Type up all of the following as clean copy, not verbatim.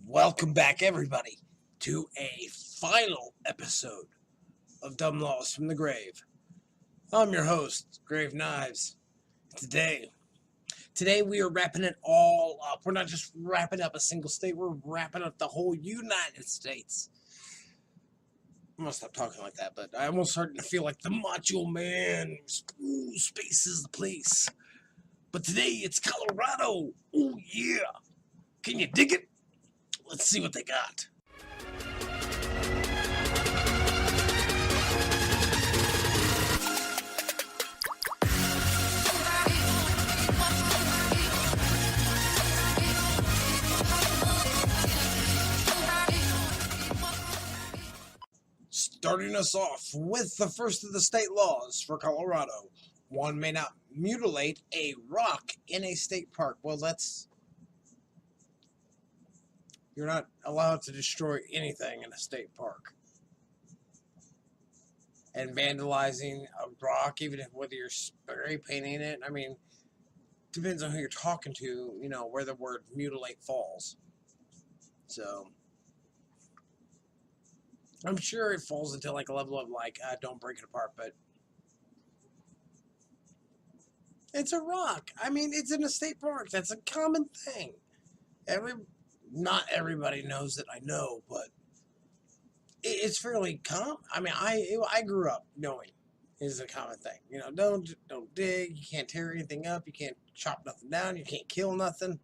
Welcome back, everybody, to a final episode of Dumb Laws from the Grave. I'm your host, Grave Knives. Today we are wrapping it all up. We're not just wrapping up a single state, we're wrapping up the whole United States. I'm gonna stop talking like that, but I'm almost starting to feel like the Macho Man. Ooh, space is the place. But today it's Colorado. Oh yeah. Can you dig it? Let's see what they got. Starting us off with the first of the state laws for Colorado. One may not mutilate a rock in a state park. Well, you're not allowed to destroy anything in a state park. And vandalizing a rock, even whether you're spray painting it, depends on who you're talking to, where the word mutilate falls. So, I'm sure it falls into like a level of don't break it apart, but it's a rock. It's in a state park. That's a common thing. Not everybody knows it, I know, but it's fairly common. I grew up knowing is a common thing. Don't dig. You can't tear anything up. You can't chop nothing down. You can't kill nothing.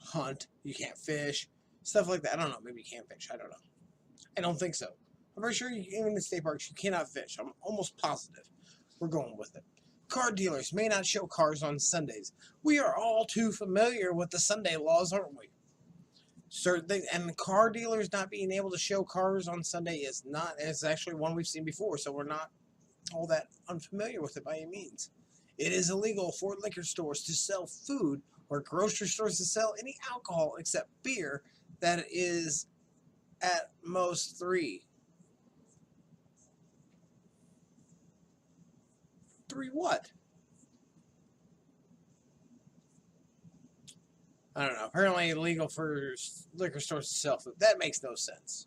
Hunt. You can't fish. Stuff like that. I don't know. Maybe you can't fish. I don't know. I don't think so. I'm pretty sure even in the state parks you cannot fish. I'm almost positive. We're going with it. Car dealers may not show cars on Sundays. We are all too familiar with the Sunday laws, aren't we? Certain things, and the car dealers not being able to show cars on Sunday is actually one we've seen before, so we're not all that unfamiliar with it by any means. It is illegal for liquor stores to sell food or grocery stores to sell any alcohol except beer that is at most 3. 3 what? I don't know. Apparently illegal for liquor stores to sell food. That makes no sense.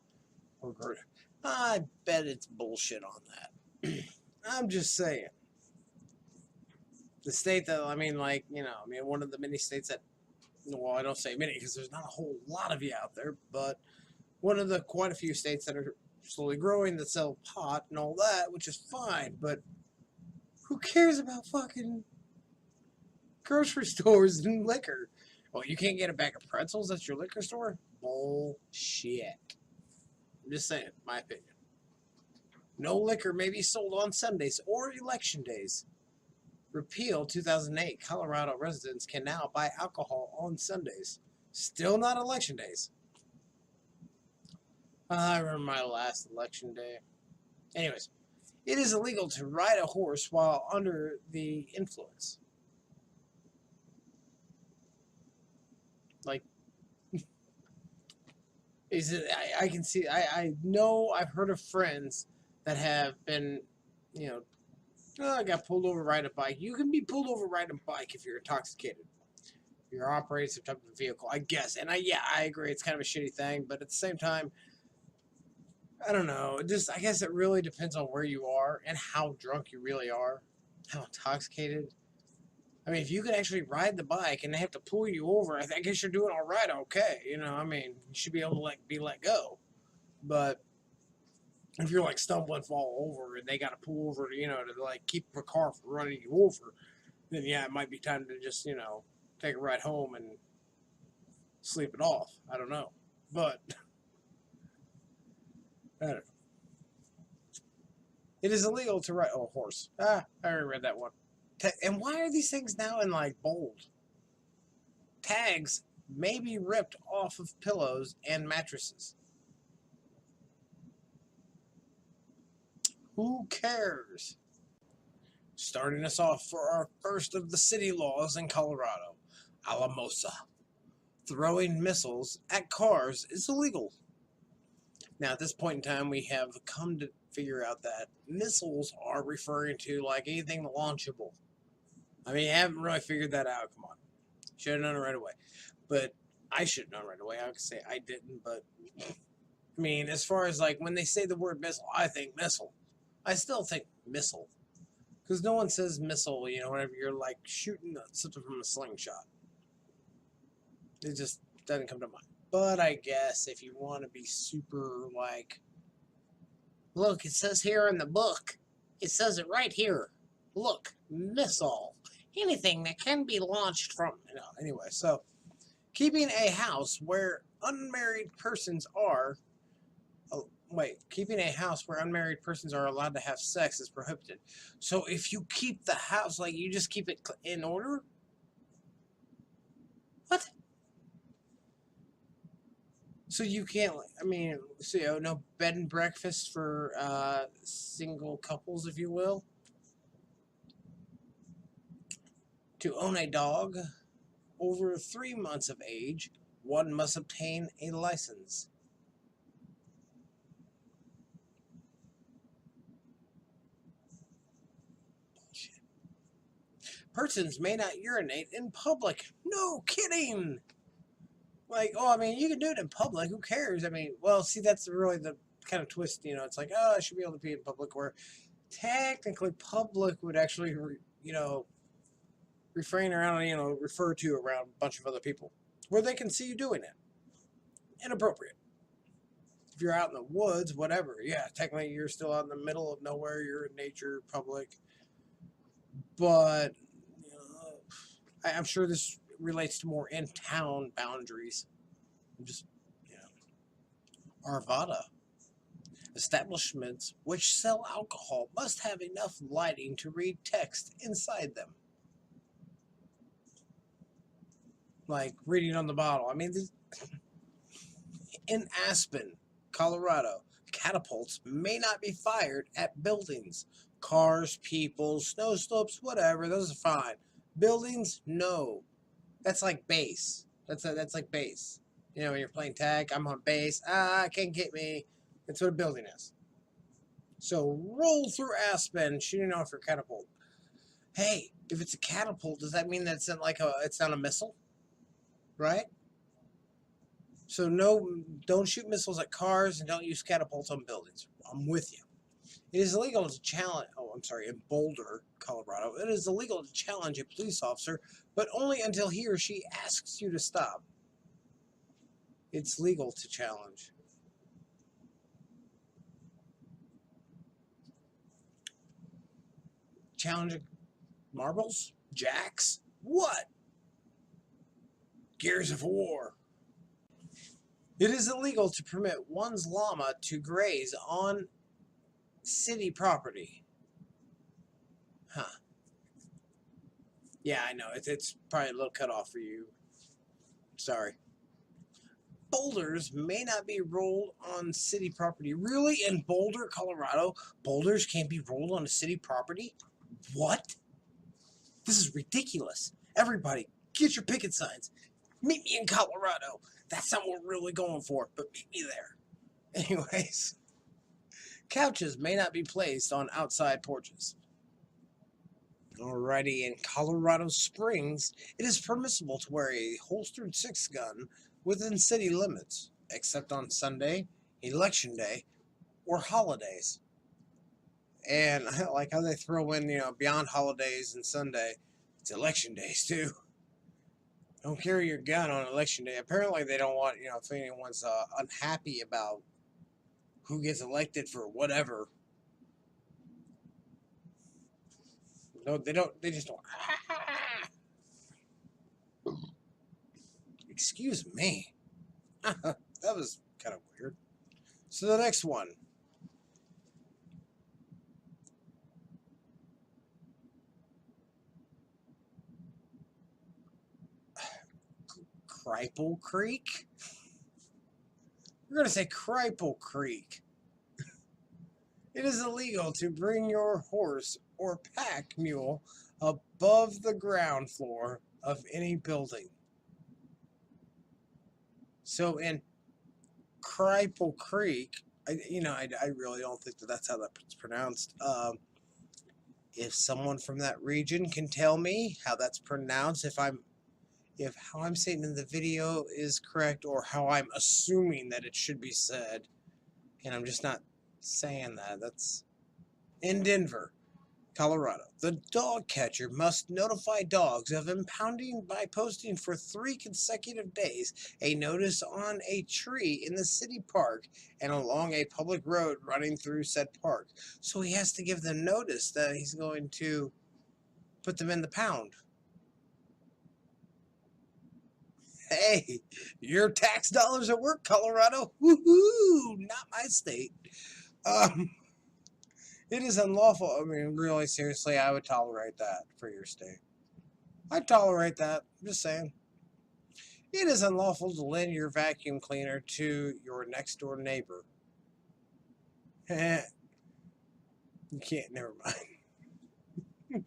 I bet it's bullshit on that. I'm just saying. The state that, one of the many states that, well, I don't say many because there's not a whole lot of you out there, but one of the quite a few states that are slowly growing that sell pot and all that, which is fine, but who cares about fucking grocery stores and liquor? Well, you can't get a bag of pretzels at your liquor store? Bullshit. I'm just saying, my opinion. No liquor may be sold on Sundays or election days. Repeal 2008. Colorado residents can now buy alcohol on Sundays. Still not election days. I remember my last election day. Anyways, it is illegal to ride a horse while under the influence. I can see, I know I've heard of friends that have been, I got pulled over riding a bike. You can be pulled over riding a bike if you're intoxicated. You're operating some type of vehicle, I guess. And I agree, it's kind of a shitty thing, but at the same time, I don't know. I guess it really depends on where you are and how drunk you really are, how intoxicated. If you could actually ride the bike and they have to pull you over, I guess you're doing all right. Okay, you should be able to be let go. But if you're stumbling, fall over, and they got to pull over, to keep a car from running you over, then yeah, it might be time to just take a ride home and sleep it off. I don't know, but I don't know. It is illegal to ride a horse. I already read that one. And why are these things now in bold? Tags may be ripped off of pillows and mattresses. Who cares? Starting us off for our first of the city laws in Colorado, Alamosa. Throwing missiles at cars is illegal. Now, at this point in time, we have come to figure out that missiles are referring to anything launchable. I haven't really figured that out. Come on. Should have done it right away. But I should have known right away. I could say I didn't, but I mean, as far as like when they say the word missile, I think missile. I still think missile because no one says missile. You know, whenever you're like shooting something from a slingshot, it just doesn't come to mind. But I guess if you want to be super like, look, it says here in the book, it says it right here. Look, missile, anything that can be launched from. You know, anyway, so keeping a house where unmarried persons are. Oh, wait, keeping a house where unmarried persons are allowed to have sex is prohibited. So if you keep the house, like you just keep it in order? What? So you can't, I mean, so you know, no bed and breakfast for single couples, if you will? To own a dog over 3 months of age, one must obtain a license. Persons may not urinate in public. No kidding. Like, oh, I mean, you can do it in public. Who cares? I mean, well, see, that's really the kind of twist. You know, it's like, oh, I should be able to pee in public, where technically public would actually, you know, refrain around, you know, refer to around a bunch of other people, where they can see you doing it. Inappropriate. If you're out in the woods, whatever, yeah, technically you're still out in the middle of nowhere. You're in nature, public. But you know, I'm sure this relates to more in-town boundaries. Just, you know, Arvada. Establishments which sell alcohol must have enough lighting to read text inside them. Like reading on the bottle. I mean, in Aspen, Colorado, catapults may not be fired at buildings. Cars, people, snow slopes, whatever, those are fine. Buildings, no. That's like base. That's like base. You know, when you're playing tag, I'm on base. Can't get me. That's what a building is. So roll through Aspen, shooting off your catapult. Hey, if it's a catapult, does that mean that it's not a missile? Right? So no, don't shoot missiles at cars and don't use catapults on buildings. I'm with you. It is illegal to challenge. Oh, I'm sorry. In Boulder, Colorado, it is illegal to challenge a police officer, but only until he or she asks you to stop. It's legal to challenge. Challenging marbles, jacks, what? Gears of War. It is illegal to permit one's llama to graze on city property. Huh. Yeah, I know. It's probably a little cut off for you. Sorry. Boulders may not be rolled on city property. Really? In Boulder, Colorado, boulders can't be rolled on a city property? What? This is ridiculous. Everybody, get your picket signs. Meet me in Colorado. That's not what we're really going for, but meet me there. Anyways, couches may not be placed on outside porches. Alrighty, in Colorado Springs, it is permissible to wear a holstered six gun within city limits, except on Sunday, Election Day, or holidays. And I like how they throw in, you know, beyond holidays and Sunday, it's election days too. Don't carry your gun on election day. Apparently, they don't want, you know, if anyone's unhappy about who gets elected for whatever. No, they don't. They just don't. Excuse me. That was kind of weird. So the next one. Cripple Creek? We're going to say Cripple Creek. It is illegal to bring your horse or pack mule above the ground floor of any building. So in Cripple Creek, I really don't think that's how that's pronounced. If someone from that region can tell me how that's pronounced, if how I'm saying in the video is correct or how I'm assuming that it should be said, and I'm just not saying that. That's in Denver, Colorado. The dog catcher must notify dogs of impounding by posting for 3 consecutive days a notice on a tree in the city park and along a public road running through said park. So he has to give them notice that he's going to put them in the pound. Hey, your tax dollars at work, Colorado. Woohoo! Not my state. It is unlawful. I mean, really, seriously, I would tolerate that for your state. I'd tolerate that. I'm just saying. It is unlawful to lend your vacuum cleaner to your next door neighbor. You can't, never mind.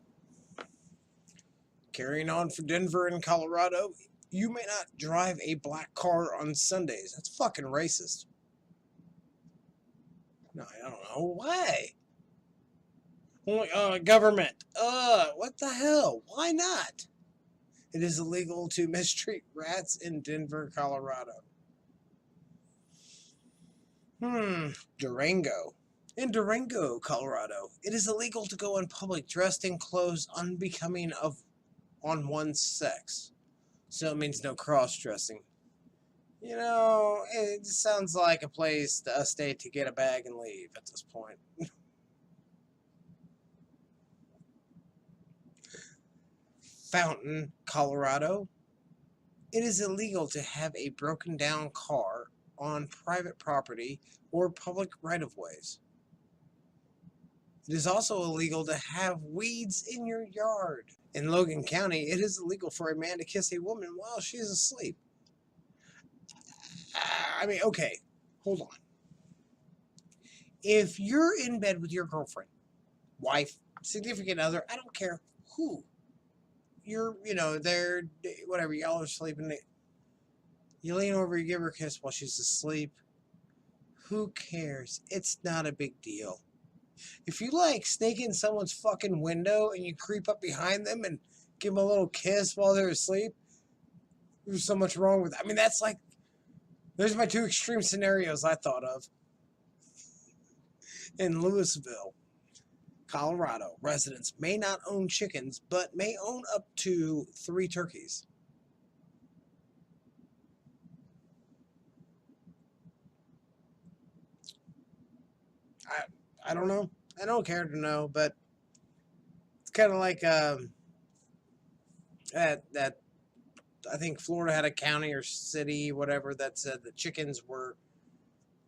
Carrying on for Denver and Colorado, you may not drive a black car on Sundays. That's fucking racist. No, I don't know. Why? Government. What the hell? Why not? It is illegal to mistreat rats in Denver, Colorado. Durango. In Durango, Colorado, it is illegal to go in public dressed in clothes unbecoming on one's sex. So it means no cross-dressing. You know, it sounds like a state to get a bag and leave at this point. Fountain, Colorado. It is illegal to have a broken down car on private property or public right-of-ways. It is also illegal to have weeds in your yard. In Logan County, it is illegal for a man to kiss a woman while she is asleep. I mean, okay, hold on. If you're in bed with your girlfriend, wife, significant other, I don't care who, they're, whatever, y'all are sleeping, you lean over, you give her a kiss while she's asleep. Who cares? It's not a big deal. If you like sneak in someone's fucking window and you creep up behind them and give them a little kiss while they're asleep, there's so much wrong with that. I mean, that's like, there's my 2 extreme scenarios I thought of. In Louisville, Colorado, residents may not own chickens, but may own up to 3 turkeys. I don't know. I don't care to know, but it's kind of like that. I think Florida had a county or city, whatever, that said that chickens were,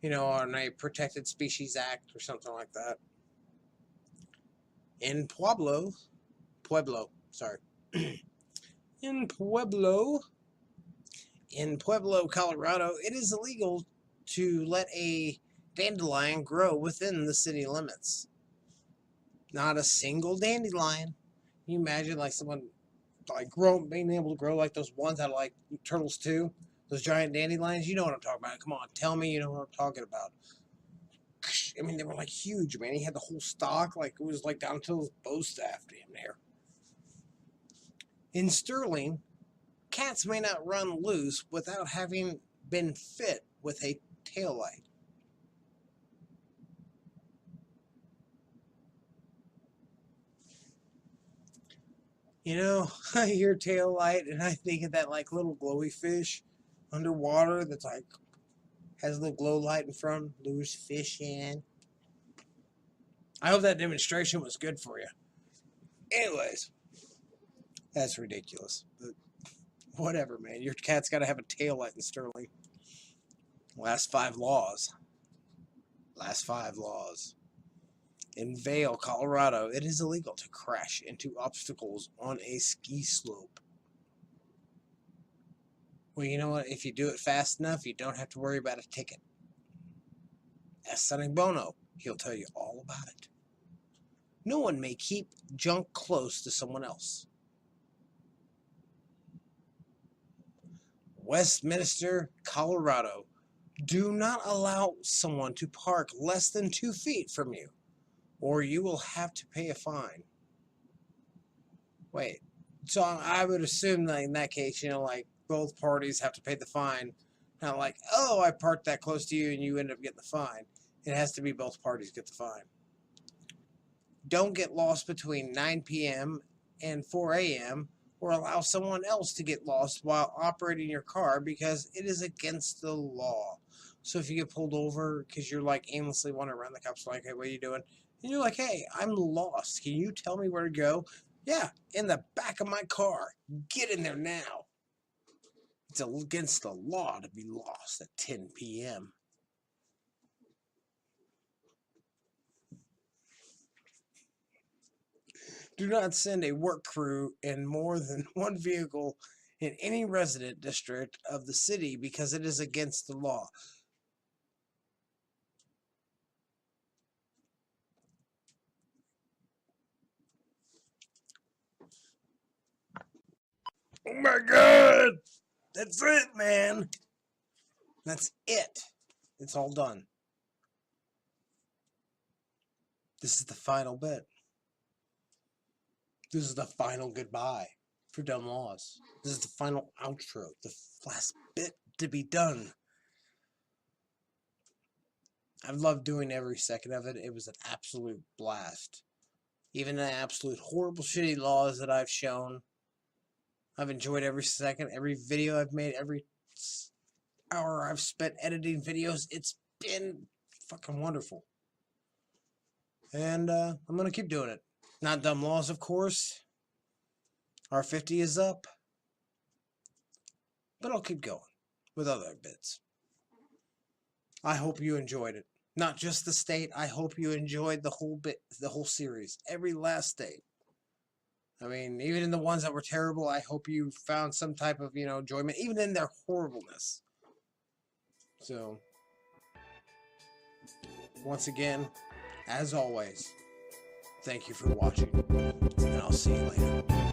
on a protected species act or something like that. In Pueblo, sorry. In Pueblo, Colorado, it is illegal to let a dandelion grow within the city limits. Not a single dandelion. Can you imagine like someone like being able to grow like those ones out of like Turtles 2? Those giant dandelions? You know what I'm talking about. Come on, tell me you know what I'm talking about. I mean, they were like huge, man. He had the whole stalk, like it was like down to his bow staff damn near. In Sterling, cats may not run loose without having been fit with a taillight. I hear taillight and I think of that like little glowy fish underwater that's like has a little glow light in front, lures fish in. I hope that demonstration was good for you. Anyways, that's ridiculous. But whatever, man. Your cat's got to have a tail light in Sterling. Last 5 laws. In Vail, Colorado, it is illegal to crash into obstacles on a ski slope. Well, you know what? If you do it fast enough, you don't have to worry about a ticket. Ask Sonny Bono. He'll tell you all about it. No one may keep junk close to someone else. Westminster, Colorado. Do not allow someone to park less than 2 feet from you, or you will have to pay a fine. Wait, So I would assume that in that case, you know, like both parties have to pay the fine. Not like, oh, I parked that close to you and you end up getting the fine. It has to be both parties get the fine. Don't get lost between 9 p.m. and 4 a.m. or allow someone else to get lost while operating your car because it is against the law. So if you get pulled over because you're like aimlessly wandering around, the cops are like, hey, what are you doing? And you're like, hey, I'm lost. Can you tell me where to go? Yeah, in the back of my car. Get in there now. It's against the law to be lost at 10 p.m. Do not send a work crew in more than one vehicle in any resident district of the city because it is against the law. Oh my God! That's it, man! That's it. It's all done. This is the final bit. This is the final goodbye for Dumb Laws. This is the final outro, the last bit to be done. I've loved doing every second of it. It was an absolute blast. Even the absolute horrible, shitty laws that I've shown, I've enjoyed every second, every video I've made, every hour I've spent editing videos. It's been fucking wonderful. And I'm going to keep doing it. Not Dumb Laws, of course. R50 is up. But I'll keep going with other bits. I hope you enjoyed it. Not just the state. I hope you enjoyed the whole bit, the whole series. Every last state. I mean, even in the ones that were terrible, I hope you found some type of, enjoyment, even in their horribleness. So, once again, as always, thank you for watching, and I'll see you later.